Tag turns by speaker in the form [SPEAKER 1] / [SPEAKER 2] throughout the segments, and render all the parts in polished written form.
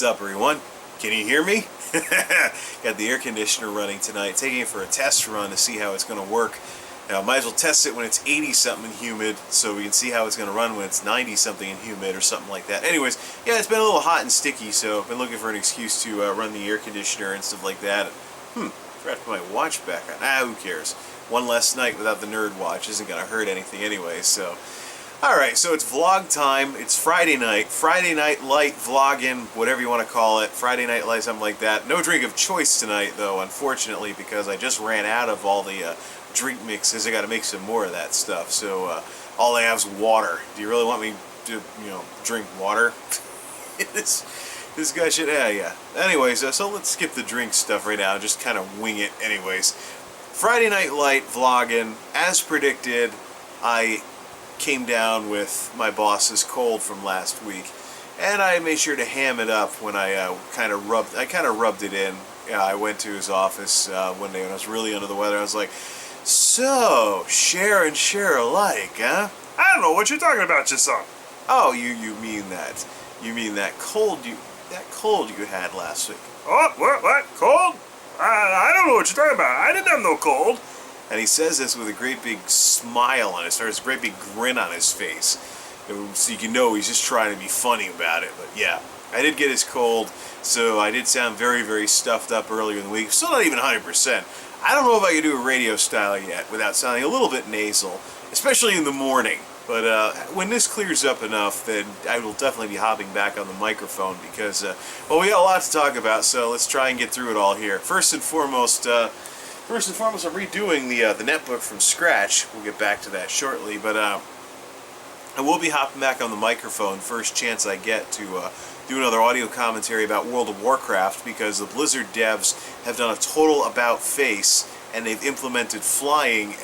[SPEAKER 1] What's up, everyone? Can you hear me? Got the air conditioner running tonight, taking it for a test run to see how it's going to work. Now, might as well test it when it's 80-something and humid, so we can see how it's going to run when it's 90-something and humid or something like that. Anyways, yeah, it's been a little hot and sticky, so I've been looking for an excuse to run the air conditioner and stuff like that. Forgot to put my watch back on. Who cares? One less night without the nerd watch isn't going to hurt anything anyway, so... Alright, so it's vlog time. It's Friday night light vlogging, whatever you want to call it. Friday night light, something like that. No drink of choice tonight, though, unfortunately, because I just ran out of all the drink mixes. I got to make some more of that stuff. So all I have is water. Do you really want me to, drink water? this guy should, yeah. Anyways, so let's skip the drink stuff right now. Just kind of wing it, anyways. Friday night light vlogging, as predicted. I came down with my boss's cold from last week, and I made sure to ham it up when I kind of rubbed it in. I went to his office one day when I was really under the weather. I was like, "So, share and share alike, huh?"
[SPEAKER 2] I don't know what you're talking about, Jason.
[SPEAKER 1] Oh, you mean that? You mean that cold you had last week?
[SPEAKER 2] Oh, what? Cold? I don't know what you're talking about. I didn't have no cold.
[SPEAKER 1] And he says this with a great big smile on his face, a great big grin on his face. So you can know he's just trying to be funny about it. But yeah, I did get his cold, so I did sound very, very stuffed up earlier in the week. Still not even 100%. I don't know if I can do a radio style yet without sounding a little bit nasal, especially in the morning. But when this clears up enough, then I will definitely be hopping back on the microphone because, well, we got a lot to talk about, so let's try and get through it all here. First and foremost, I'm redoing the netbook from scratch. We'll get back to that shortly, but I will be hopping back on the microphone first chance I get to do another audio commentary about World of Warcraft, because the Blizzard devs have done a total about-face, and they've implemented flying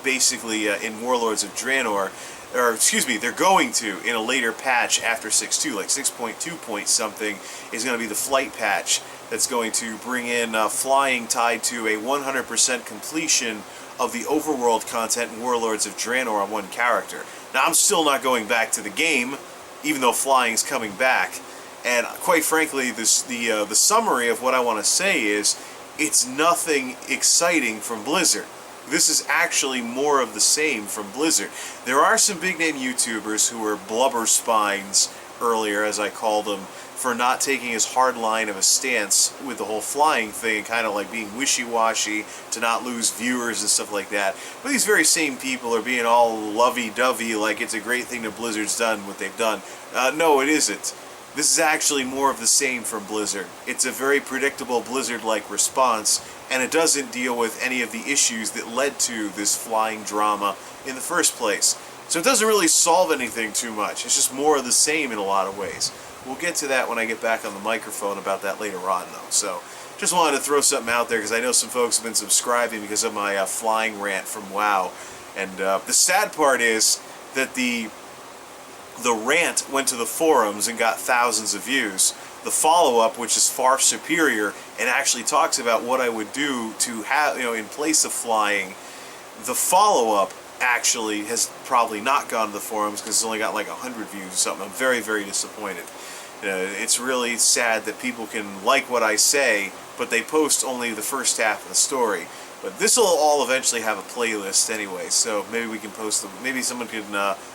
[SPEAKER 1] basically in Warlords of Draenor, or excuse me, they're going to in a later patch after 6.2, like 6.2 point something is going to be the flight patch that's going to bring in flying tied to a 100% completion of the overworld content in Warlords of Draenor on one character. Now, I'm still not going back to the game, even though flying's coming back, and quite frankly, the summary of what I want to say is, it's nothing exciting from Blizzard. This is actually more of the same from Blizzard. There are some big-name YouTubers who were blubber spines earlier, as I called them, for not taking as hard line of a stance with the whole flying thing, kind of like being wishy-washy to not lose viewers and stuff like that. But these very same people are being all lovey-dovey like it's a great thing that Blizzard's done what they've done. No, it isn't. This is actually more of the same from Blizzard. It's a very predictable Blizzard-like response, and it doesn't deal with any of the issues that led to this flying drama in the first place. So it doesn't really solve anything too much. It's just more of the same in a lot of ways. We'll get to that when I get back on the microphone about that later on, though. So just wanted to throw something out there because I know some folks have been subscribing because of my flying rant from WoW. And the sad part is that the rant went to the forums and got thousands of views. The follow-up, which is far superior and actually talks about what I would do to have, in place of flying, the follow-up actually has probably not gone to the forums because it's only got like 100 views or something. I'm very, very disappointed. It's really sad that people can like what I say, but they post only the first half of the story. But this will all eventually have a playlist anyway, so maybe we can post them. Maybe someone can,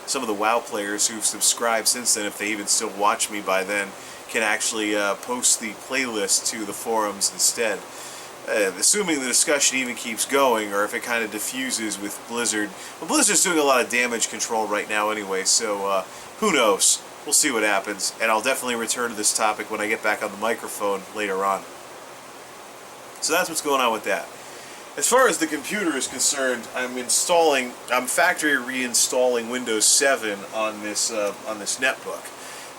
[SPEAKER 1] some of the WoW players who've subscribed since then, if they even still watch me by then, can actually post the playlist to the forums instead. Assuming the discussion even keeps going, or if it kind of diffuses with Blizzard. Well, Blizzard's doing a lot of damage control right now anyway, so who knows? We'll see what happens, and I'll definitely return to this topic when I get back on the microphone later on. So that's what's going on with that. As far as the computer is concerned, I'm factory reinstalling Windows 7 on this netbook.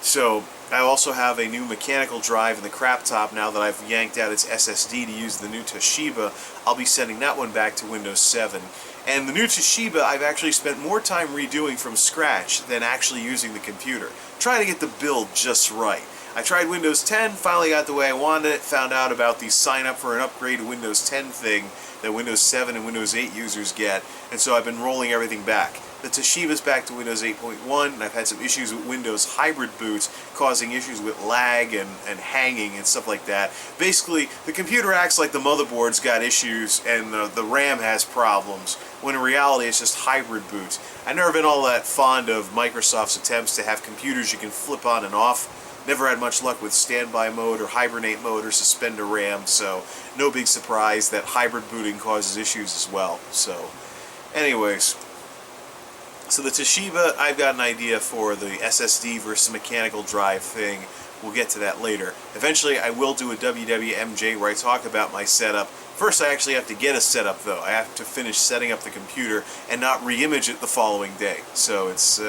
[SPEAKER 1] So I also have a new mechanical drive in the crap top now that I've yanked out its SSD to use the new Toshiba. I'll be sending that one back to Windows 7. And the new Toshiba, I've actually spent more time redoing from scratch than actually using the computer. Trying to get the build just right. I tried Windows 10, finally got the way I wanted it, found out about the sign up for an upgrade to Windows 10 thing that Windows 7 and Windows 8 users get, and so I've been rolling everything back. The Toshiba's back to Windows 8.1, and I've had some issues with Windows Hybrid Boot, causing issues with lag and hanging and stuff like that. Basically, the computer acts like the motherboard's got issues and the RAM has problems, when in reality it's just Hybrid Boot. I've never been all that fond of Microsoft's attempts to have computers you can flip on and off. Never had much luck with standby mode or hibernate mode or suspend a RAM, so no big surprise that hybrid booting causes issues as well. So, anyways. So the Toshiba, I've got an idea for the SSD versus mechanical drive thing. We'll get to that later. Eventually, I will do a WWMJ where I talk about my setup. First, I actually have to get a setup, though. I have to finish setting up the computer and not re-image it the following day. So it's,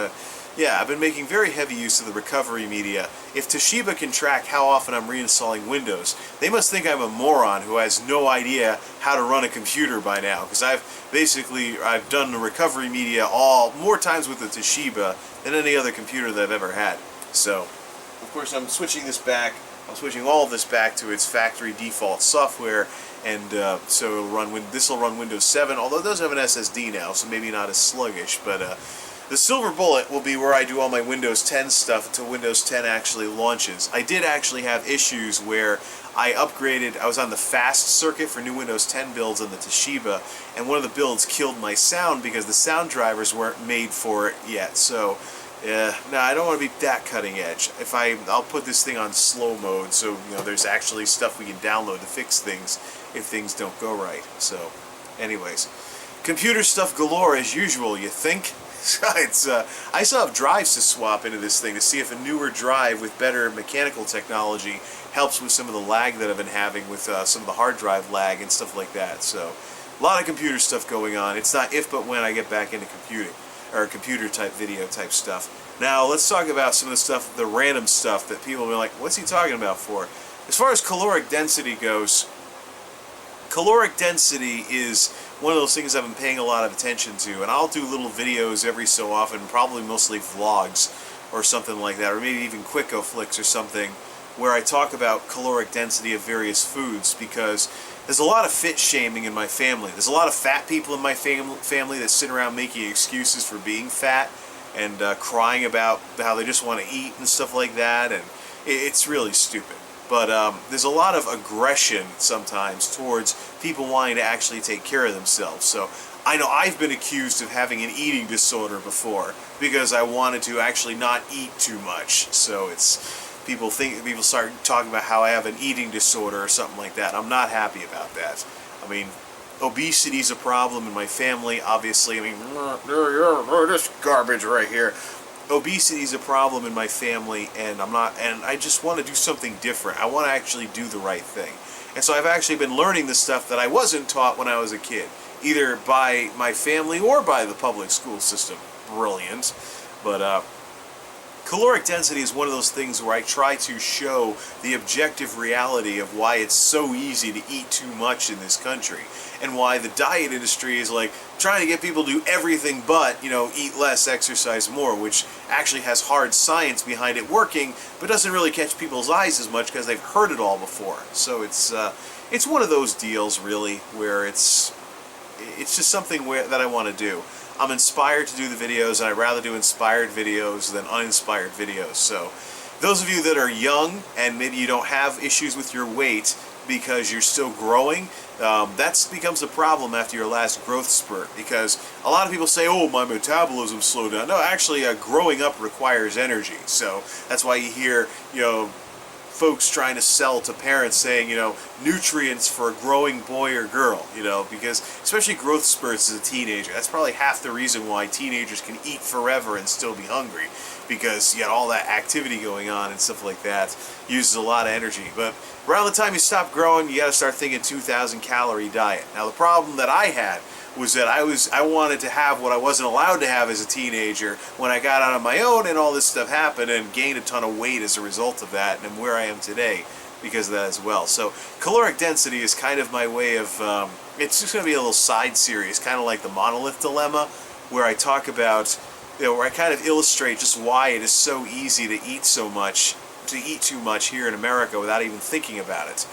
[SPEAKER 1] yeah, I've been making very heavy use of the recovery media. If Toshiba can track how often I'm reinstalling Windows, they must think I'm a moron who has no idea how to run a computer by now. Because I've done the recovery media more times with the Toshiba than any other computer that I've ever had. So, of course, I'm switching this back. I'm switching all of this back to its factory default software, and so this will run Windows 7. Although it does have an SSD now, so maybe not as sluggish, but. The silver bullet will be where I do all my Windows 10 stuff until Windows 10 actually launches. I did actually have issues where I was on the fast circuit for new Windows 10 builds on the Toshiba, and one of the builds killed my sound because the sound drivers weren't made for it yet. So, no, I don't want to be that cutting edge. I'll put this thing on slow mode, so there's actually stuff we can download to fix things if things don't go right. So, anyways, computer stuff galore as usual. You think? I still have drives to swap into this thing to see if a newer drive with better mechanical technology helps with some of the lag that I've been having with some of the hard drive lag and stuff like that. So, a lot of computer stuff going on. It's not if but when I get back into computing, or computer type video type stuff. Now, let's talk about some of the stuff, the random stuff that people will be like, what's he talking about for? As far as caloric density goes, caloric density is one of those things I've been paying a lot of attention to, and I'll do little videos every so often, probably mostly vlogs or something like that, or maybe even Quicko Flicks or something, where I talk about caloric density of various foods, because there's a lot of fit shaming in my family. There's a lot of fat people in my family that sit around making excuses for being fat and crying about how they just want to eat and stuff like that, and it's really stupid. But there's a lot of aggression sometimes towards people wanting to actually take care of themselves. So I know I've been accused of having an eating disorder before because I wanted to actually not eat too much. So people start talking about how I have an eating disorder or something like that. I'm not happy about that. I mean, obesity is a problem in my family, obviously. I mean, this garbage right here. Obesity is a problem in my family, and I just want to do something different. I want to actually do the right thing. And so I've actually been learning the stuff that I wasn't taught when I was a kid, either by my family or by the public school system. Brilliant. But caloric density is one of those things where I try to show the objective reality of why it's so easy to eat too much in this country, and why the diet industry is like trying to get people to do everything but, eat less, exercise more, which actually has hard science behind it working, but doesn't really catch people's eyes as much because they've heard it all before. So it's one of those deals, really, where it's just something that I want to do. I'm inspired to do the videos, and I'd rather do inspired videos than uninspired videos. So those of you that are young and maybe you don't have issues with your weight because you're still growing, that becomes a problem after your last growth spurt, because a lot of people say, oh, my metabolism slowed down. No, actually, growing up requires energy. So that's why you hear, folks trying to sell to parents saying, nutrients for a growing boy or girl, because especially growth spurts as a teenager, that's probably half the reason why teenagers can eat forever and still be hungry, because you got all that activity going on and stuff like that uses a lot of energy. But around the time you stop growing, you got to start thinking 2,000 calorie diet. Now the problem that I had was that I wanted to have what I wasn't allowed to have as a teenager when I got out on my own, and all this stuff happened, and gained a ton of weight as a result of that, and I'm where I am today because of that as well. So caloric density is kind of my way of, it's just going to be a little side series, kind of like the monolith dilemma, where I talk about, where I kind of illustrate just why it is so easy to eat so much to eat too much here in America without even thinking about it.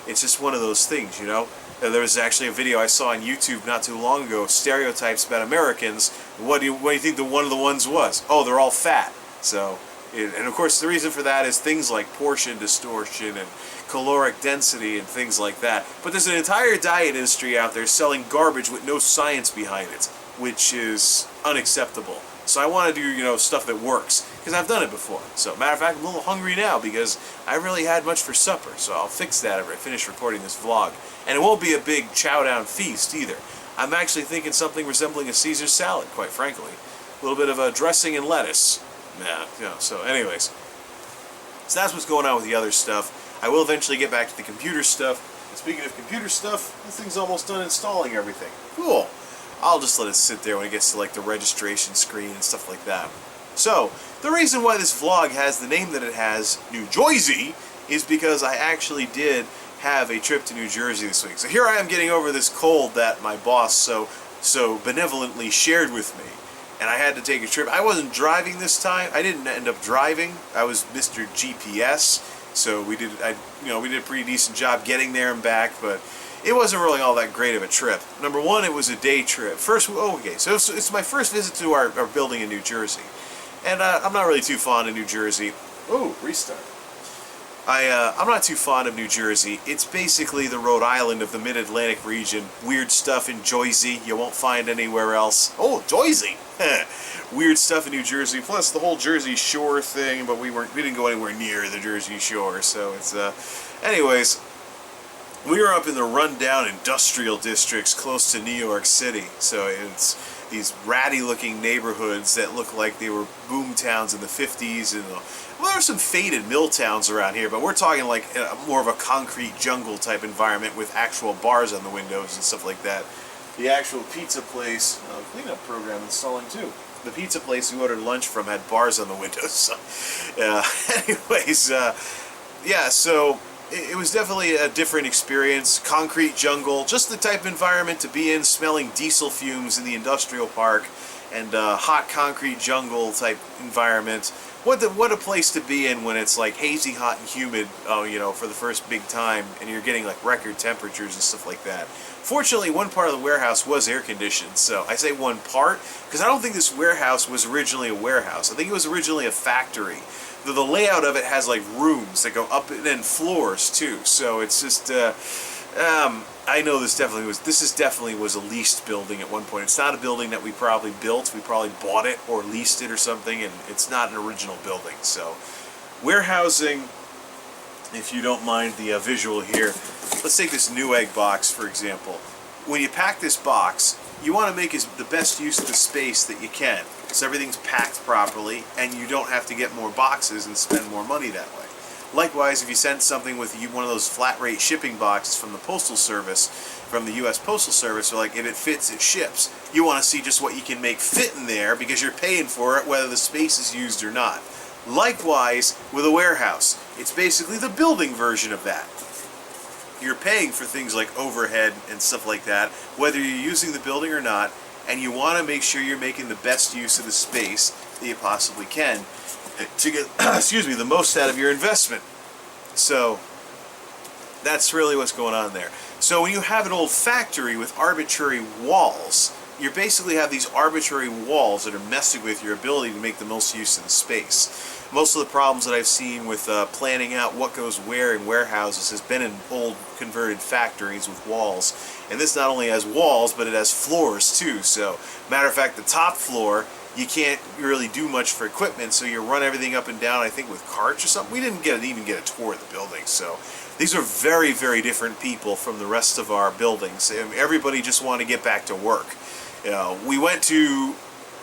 [SPEAKER 1] It's just one of those things, you know. There was actually a video I saw on YouTube not too long ago, stereotypes about Americans. What do you think one of the ones was? Oh, they're all fat. So, and of course the reason for that is things like portion distortion and caloric density and things like that. But there's an entire diet industry out there selling garbage with no science behind it, which is unacceptable. So I want to do, you know, stuff that works, because I've done it before. So, matter of fact, I'm a little hungry now because I haven't really had much for supper. So I'll fix that after I finish recording this vlog. And it won't be a big chow-down feast either. I'm actually thinking something resembling a Caesar salad, quite frankly. A little bit of a dressing and lettuce. Yeah, you know, so anyways. So that's what's going on with the other stuff. I will eventually get back to the computer stuff. And speaking of computer stuff, this thing's almost done installing everything. Cool. I'll just let it sit there when it gets to like the registration screen and stuff like that. So, the reason why this vlog has the name that it has, Noo Joisey, is because I actually did have a trip to New Jersey this week. So here I am getting over this cold that my boss so benevolently shared with me. And I had to take a trip. I wasn't driving this time. I didn't end up driving. I was Mr. GPS. So we did a pretty decent job getting there and back, but it wasn't really all that great of a trip. Number one, it was a day trip. First, so it's my first visit to our building in New Jersey. And I'm not really too fond of New Jersey. Oh, restart. I'm not too fond of New Jersey. It's basically the Rhode Island of the Mid-Atlantic region. Weird stuff in Joisey you won't find anywhere else. Oh, Joisey! Weird stuff in New Jersey. Plus the whole Jersey Shore thing, but we didn't go anywhere near the Jersey Shore. So it's anyways. We were up in the rundown industrial districts close to New York City, so it's these ratty-looking neighborhoods that look like they were boom towns in the 50s, and well, there are some faded mill towns around here, but we're talking like more of a concrete jungle type environment with actual bars on the windows and stuff like that. The actual pizza place, cleanup program installing too. The pizza place we ordered lunch from had bars on the windows. So, anyways, yeah, so it was definitely a different experience. Concrete jungle, just the type of environment to be in, smelling diesel fumes in the industrial park, and hot concrete jungle type environment. What a place to be in when it's like hazy, hot, and humid, you know, for the first big time, and you're getting like record temperatures and stuff like that. Fortunately, one part of the warehouse was air conditioned, so I say one part because I don't think this warehouse was originally a warehouse. I think it was originally a factory. The layout of it has like rooms that go up and then floors too, so it's just I know this definitely was a leased building at one point. It's not a building that we probably built. We probably bought it or leased it or something, and it's not an original building. So warehousing, if you don't mind the visual here, let's take this Newegg box for example. When you pack this box, you want to make the best use of the space that you can, so everything's packed properly and you don't have to get more boxes and spend more money that way. Likewise, if you send something with one of those flat rate shipping boxes from the Postal Service, from the U.S. Postal Service, or like if it fits, it ships. You want to see just what you can make fit in there because you're paying for it whether the space is used or not. Likewise, with a warehouse, it's basically the building version of that. You're paying for things like overhead and stuff like that, whether you're using the building or not, and you want to make sure you're making the best use of the space that you possibly can to get, excuse me, the most out of your investment. So that's really what's going on there. So when you have an old factory with arbitrary walls, you basically have these arbitrary walls that are messing with your ability to make the most use of the space. Most of the problems that I've seen with planning out what goes where in warehouses has been in old converted factories with walls. And this not only has walls, but it has floors too. So, matter of fact, the top floor, you can't really do much for equipment, so you run everything up and down, I think, with carts or something. We didn't even get a tour of the building, so these are very, very different people from the rest of our buildings. Everybody just wanted to get back to work. You know, we went to...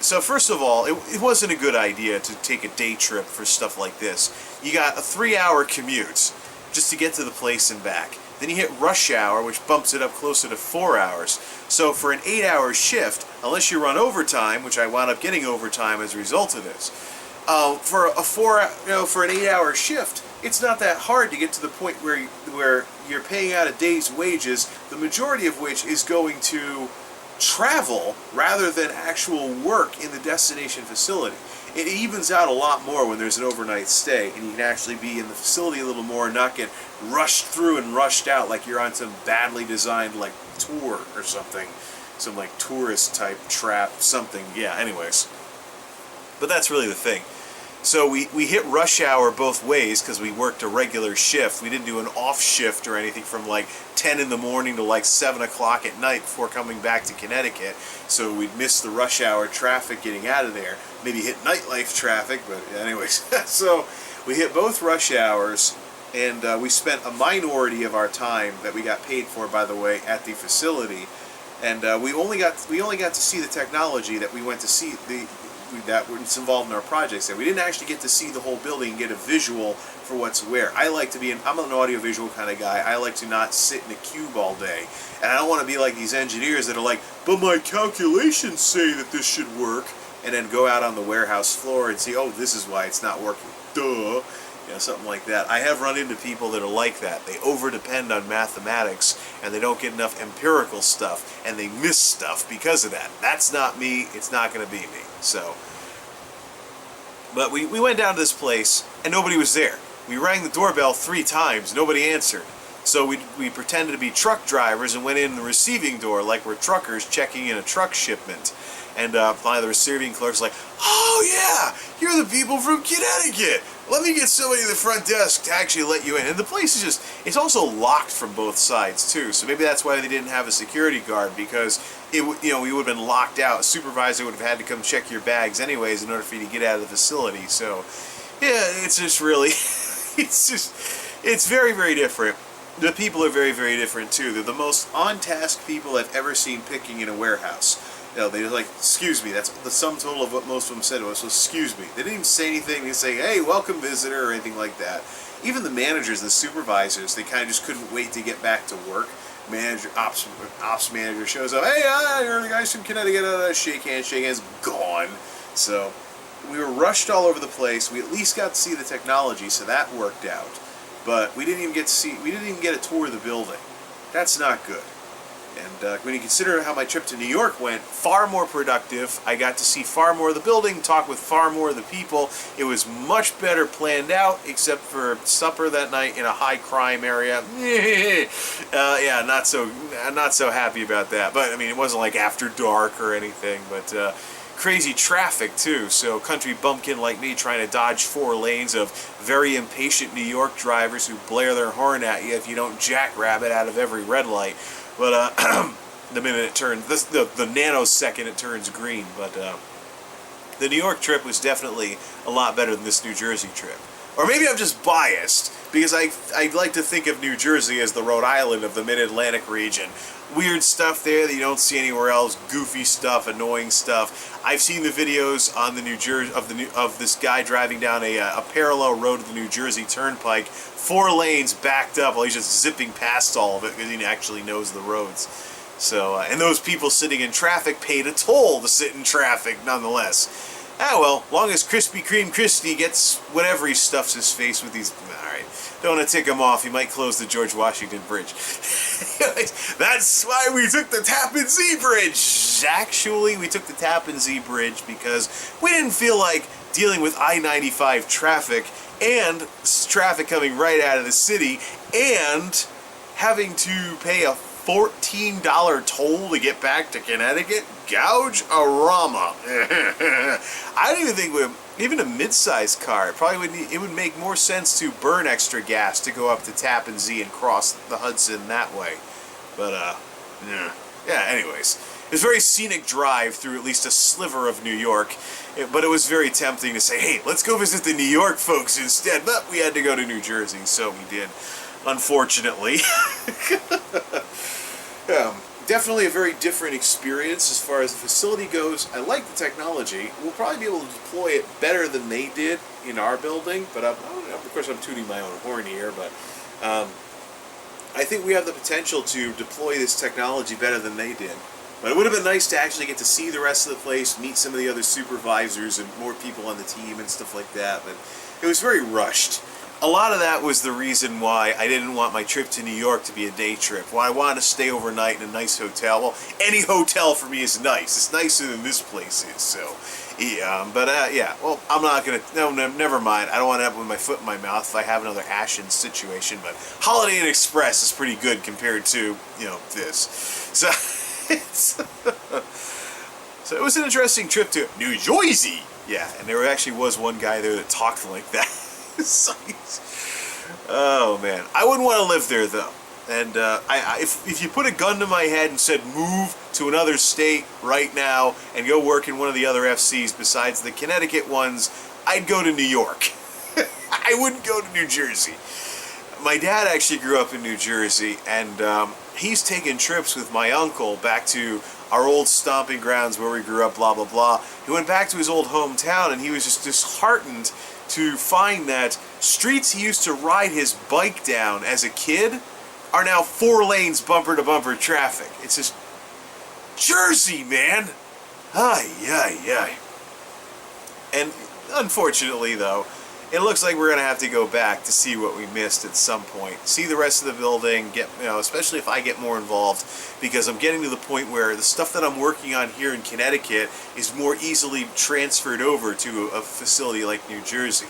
[SPEAKER 1] So first of all, it wasn't a good idea to take a day trip for stuff like this. You got a 3-hour commute just to get to the place and back. Then you hit rush hour, which bumps it up closer to 4 hours. So for an 8-hour shift, unless you run overtime, which I wound up getting overtime as a result of this, for an 8-hour shift, it's not that hard to get to the point where you're paying out a day's wages, the majority of which is going to travel rather than actual work in the destination facility. it evens out a lot more when there's an overnight stay, and you can actually be in the facility a little more and not get rushed through and rushed out like you're on some badly designed like tour or something, some like tourist type trap something. Yeah, anyways, but that's really the thing. So we hit rush hour both ways because we worked a regular shift. We didn't do an off shift or anything from like 10 in the morning to like 7 o'clock at night before coming back to Connecticut. So we'd miss the rush hour traffic getting out of there. Maybe hit nightlife traffic, but anyways. So we hit both rush hours, and we spent a minority of our time that we got paid for, by the way, at the facility. And we only got to see the technology that we went to see, that was involved in our projects. And we didn't actually get to see the whole building and get a visual for what's where. I'm an audiovisual kind of guy. I like to not sit in a cube all day. And I don't want to be like these engineers that are like, but my calculations say that this should work, and then go out on the warehouse floor and see, oh, this is why it's not working. Duh. You know, something like that. I have run into people that are like that. They over-depend on mathematics, and they don't get enough empirical stuff, and they miss stuff because of that. That's not me. It's not going to be me. So, but we went down to this place, and nobody was there. We rang the doorbell 3 times. Nobody answered. So we pretended to be truck drivers and went in the receiving door like we're truckers checking in a truck shipment. And finally the receiving clerk's like, oh yeah, you're the people from Connecticut. Let me get somebody at the front desk to actually let you in. And the place is just, it's also locked from both sides too. So maybe that's why they didn't have a security guard, because we would have been locked out. A supervisor would have had to come check your bags anyways in order for you to get out of the facility. So yeah, it's just really, it's very, very different. The people are very, very different too. They're the most on-task people I've ever seen picking in a warehouse. You know, they're like, excuse me. That's the sum total of what most of them said was, so excuse me. They didn't even say anything. They didn't say, hey, welcome visitor, or anything like that. Even the managers and the supervisors, they kind of just couldn't wait to get back to work. Ops manager shows up, hey, you're the guys from Connecticut, shake hands, gone. So we were rushed all over the place. We at least got to see the technology, so that worked out. But we didn't even get a tour of the building. That's not good. And when you consider how my trip to New York went, far more productive. I got to see far more of the building, talk with far more of the people. It was much better planned out, except for supper that night in a high crime area. Yeah, not so happy about that. But I mean, it wasn't like after dark or anything. But crazy traffic too. So country bumpkin like me trying to dodge 4 lanes of very impatient New York drivers who blare their horn at you if you don't jackrabbit out of every red light. But the minute it turns, the nanosecond it turns green. But the New York trip was definitely a lot better than this New Jersey trip. Or maybe I'm just biased, because I like to think of New Jersey as the Rhode Island of the Mid-Atlantic region. Weird stuff there that you don't see anywhere else. Goofy stuff, annoying stuff. I've seen the videos on the New Jersey of this guy driving down a parallel road to the New Jersey Turnpike, 4 lanes backed up while he's just zipping past all of it because he actually knows the roads. So and those people sitting in traffic paid a toll to sit in traffic nonetheless. Ah well, long as Krispy Kreme Christie gets whatever he stuffs his face with these. Alright, don't want to tick him off. He might close the George Washington Bridge. That's why we took the Tappan Zee Bridge. Actually, we took the Tappan Zee Bridge because we didn't feel like dealing with I-95 traffic and traffic coming right out of the city and having to pay a $14 toll to get back to Connecticut. Gouge-a-rama. I don't even think even a mid-sized car, it would make more sense to burn extra gas to go up to Tappan Zee and cross the Hudson that way. But yeah, anyways, it was a very scenic drive through at least a sliver of New York, but it was very tempting to say, hey, let's go visit the New York folks instead, but we had to go to New Jersey, so we did, unfortunately. Definitely a very different experience as far as the facility goes. I like the technology. We'll probably be able to deploy it better than they did in our building, but of course I'm tooting my own horn here, but I think we have the potential to deploy this technology better than they did. But it would have been nice to actually get to see the rest of the place, meet some of the other supervisors and more people on the team and stuff like that, but it was very rushed. a lot of that was the reason why I didn't want my trip to New York to be a day trip. Why I wanted to stay overnight in a nice hotel. Well, any hotel for me is nice. It's nicer than this place is. So, yeah. But yeah. Well, I'm not gonna. No, never mind. I don't want to end up with my foot in my mouth if I have another Ashen situation. But Holiday Inn Express is pretty good compared to this. So, so it was an interesting trip to Noo Joisey. Yeah, and there actually was one guy there that talked like that. Oh man, I wouldn't want to live there though. And if you put a gun to my head and said move to another state right now and go work in one of the other FCs besides the Connecticut ones, I'd go to New York. I wouldn't go to New Jersey. My dad actually grew up in New Jersey, and he's taken trips with my uncle back to our old stomping grounds where we grew up, blah blah blah. He went back to his old hometown, and he was just disheartened to find that streets he used to ride his bike down as a kid are now 4 lanes bumper to bumper traffic. It's just Jersey, man. Ay, ay, ay. And unfortunately, though, it looks like we're going to have to go back to see what we missed at some point. See the rest of the building, get, especially if I get more involved, because I'm getting to the point where the stuff that I'm working on here in Connecticut is more easily transferred over to a facility like New Jersey.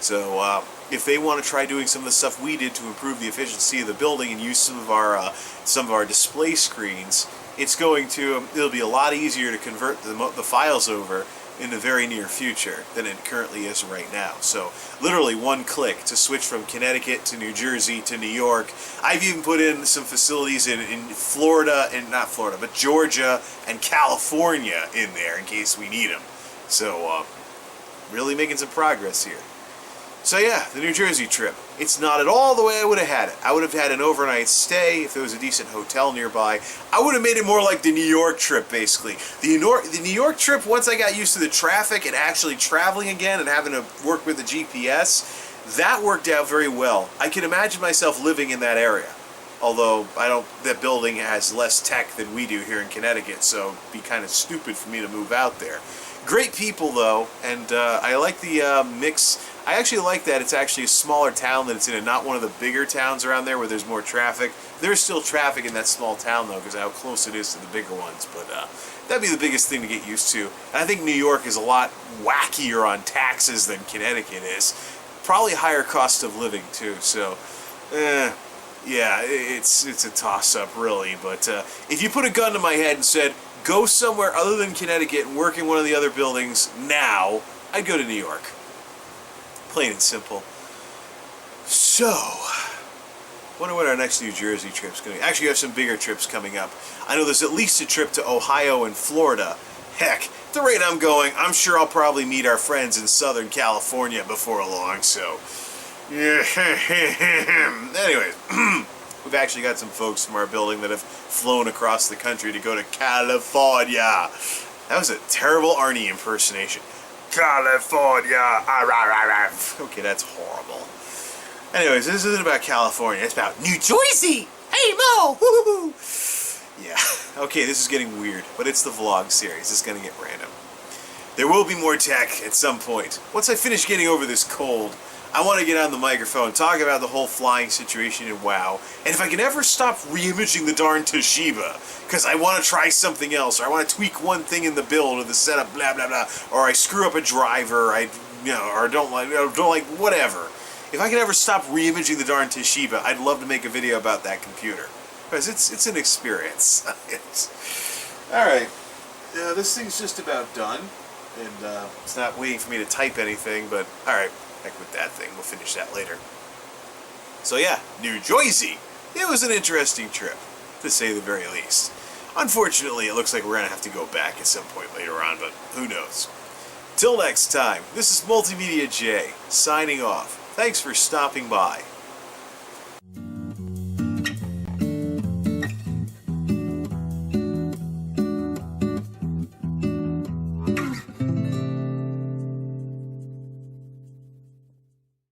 [SPEAKER 1] So if they want to try doing some of the stuff we did to improve the efficiency of the building and use some of our display screens, it'll be a lot easier to convert the files over in the very near future than it currently is right now. So literally one click to switch from Connecticut to New Jersey to New York. I've even put in some facilities in Florida, and not Florida, but Georgia and California in there in case we need them. So really making some progress here. So yeah, the New Jersey trip. It's not at all the way I would have had it. I would have had an overnight stay if there was a decent hotel nearby. I would have made it more like the New York trip, basically. The New York trip, once I got used to the traffic and actually traveling again and having to work with the GPS, that worked out very well. I can imagine myself living in that area. Although that building has less tech than we do here in Connecticut, so it'd be kind of stupid for me to move out there. Great people though, and I like the mix. I actually like that it's actually a smaller town that it's in, and not one of the bigger towns around there where there's more traffic. There's still traffic in that small town though, because of how close it is to the bigger ones. But that'd be the biggest thing to get used to. And I think New York is a lot wackier on taxes than Connecticut is. Probably higher cost of living too. So, yeah, it's a toss-up really. But if you put a gun to my head and said, go somewhere other than Connecticut and work in one of the other buildings now, I'd go to New York. Plain and simple. So, wonder what our next New Jersey trip's going to be. Actually, we have some bigger trips coming up. I know there's at least a trip to Ohio and Florida. Heck, at the rate I'm going, I'm sure I'll probably meet our friends in Southern California before long, so... Yeah. Anyways, we've actually got some folks from our building that have flown across the country to go to California. That was a terrible Arnie impersonation. California. Okay, that's horrible. Anyways, this isn't about California. It's about Noo Joisey. Hey, Mo. Woo-hoo-hoo. Yeah. Okay, this is getting weird, but it's the vlog series. It's going to get random. There will be more tech at some point. Once I finish getting over this cold, I want to get on the microphone, talk about the whole flying situation in WoW, and if I can ever stop re-imaging the darn Toshiba, because I want to try something else, or I want to tweak one thing in the build or the setup, blah blah blah, or I screw up a driver, or don't like whatever. If I can ever stop re-imaging the darn Toshiba, I'd love to make a video about that computer, because it's an experience. All right, this thing's just about done, and it's not waiting for me to type anything, but all right. Heck with that thing, we'll finish that later. So yeah, Noo Joisey. It was an interesting trip, to say the very least. Unfortunately, it looks like we're going to have to go back at some point later on, but who knows. Till next time, this is MultimediaJay, signing off. Thanks for stopping by.